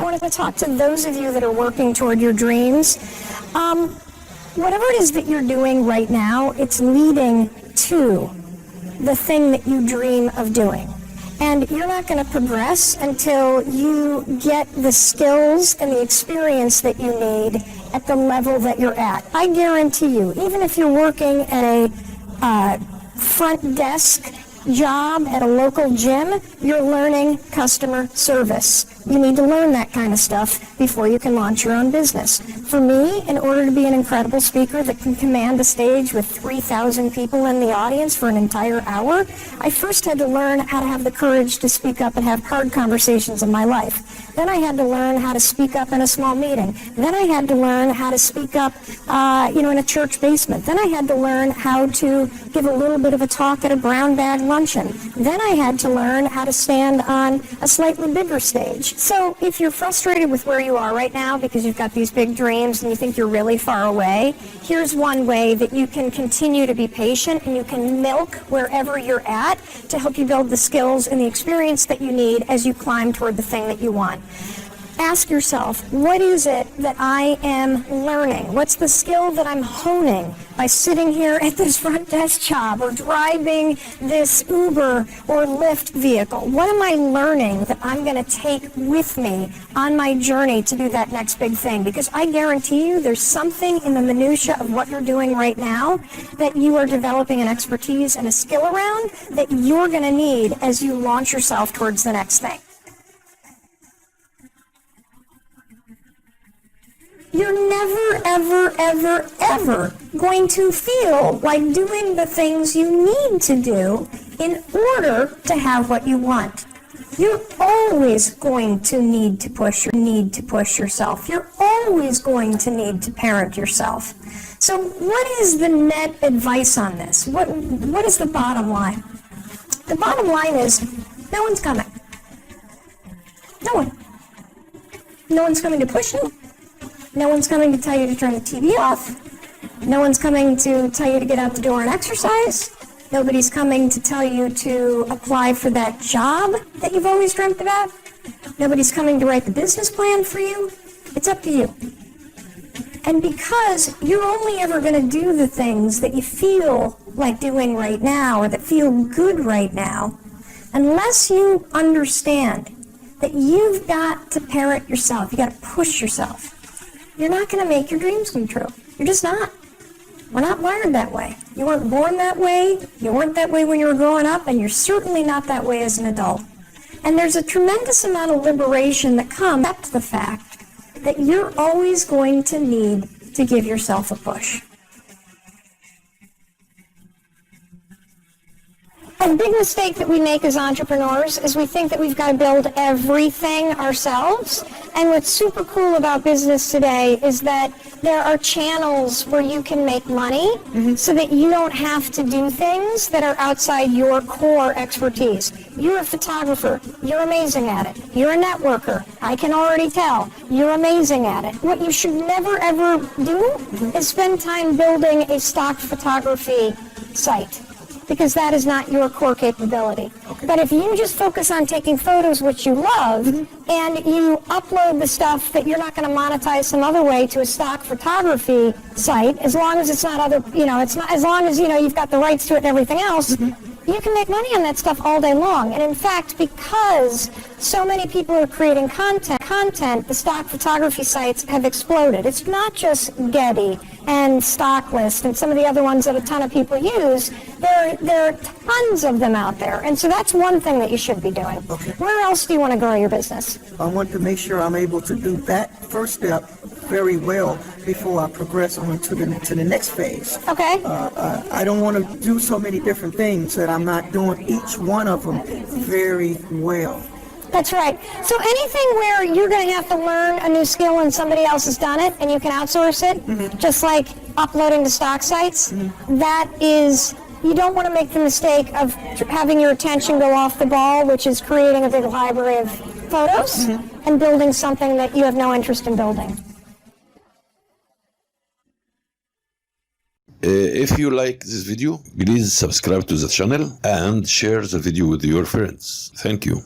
want to talk to those of you that are working toward your dreams. Whatever it is that you're doing right now, it's leading to the thing that you dream of doing. And you're not going to progress until you get the skills and the experience that you need at the level that you're at. I guarantee you, even if you're working at a front desk job at a local gym, you're learning customer service. You need to learn that kind of stuff before you can launch your own business. For me, in order to be an incredible speaker that can command a stage with 3,000 people in the audience for an entire hour, I first had to learn how to have the courage to speak up and have hard conversations in my life. Then I had to learn how to speak up in a small meeting. Then I had to learn how to speak up, in a church basement. Then I had to learn how to give a little bit of a talk at a brown bag luncheon. Then I had to learn how to stand on a slightly bigger stage. So if you're frustrated with where you are right now because you've got these big dreams and you think you're really far away, here's one way that you can continue to be patient and you can milk wherever you're at to help you build the skills and the experience that you need as you climb toward the thing that you want. Ask yourself, what is it that I am learning? What's the skill that I'm honing by sitting here at this front desk job or driving this Uber or Lyft vehicle? What am I learning that I'm going to take with me on my journey to do that next big thing? Because I guarantee you there's something in the minutia of what you're doing right now that you are developing an expertise and a skill around that you're going to need as you launch yourself towards the next thing. You're never, ever, ever, ever going to feel like doing the things you need to do in order to have what you want. You're always going to need to push yourself. You're always going to need to parent yourself. So what is the net advice on this? What is the bottom line? The bottom line is no one's coming. No one. No one's coming to push you. No one's coming to tell you to turn the TV off. No one's coming to tell you to get out the door and exercise. Nobody's coming to tell you to apply for that job that you've always dreamt about. Nobody's coming to write the business plan for you. It's up to you. And because you're only ever going to do the things that you feel like doing right now or that feel good right now, unless you understand that you've got to parent yourself, you got to push yourself, you're not going to make your dreams come true. You're just not. We're not wired that way. You weren't born that way. You weren't that way when you were growing up, and you're certainly not that way as an adult. And there's a tremendous amount of liberation that comes to the fact that you're always going to need to give yourself a push. A big mistake that we make as entrepreneurs is we think that we've got to build everything ourselves. And what's super cool about business today is that there are channels where you can make money so that you don't have to do things that are outside your core expertise. You're a photographer. You're amazing at it. You're a networker. I can already tell. You're amazing at it. What you should never, ever do is spend time building a stock photography site, because that is not your core capability. Okay. But if you just focus on taking photos, which you love, and you upload the stuff that you're not going to monetize some other way to a stock photography site, as long as it's not other, it's not, as long as, you've got the rights to it and everything else, you can make money on that stuff all day long. And in fact, because so many people are creating content, the stock photography sites have exploded. It's not just Getty and StockList and some of the other ones that a ton of people use. There are tons of them out there. And so that's one thing that you should be doing. Okay. Where else do you want to grow your business? I want to make sure I'm able to do that first step very well before I progress on to the next phase. Okay. I don't want to do so many different things that I'm not doing each one of them very well. That's right. So anything where you're going to have to learn a new skill and somebody else has done it and you can outsource it, just like uploading to stock sites, that is, you don't want to make the mistake of having your attention go off the ball, which is creating a big library of photos and building something that you have no interest in building. If you like this video, please subscribe to the channel and share the video with your friends. Thank you.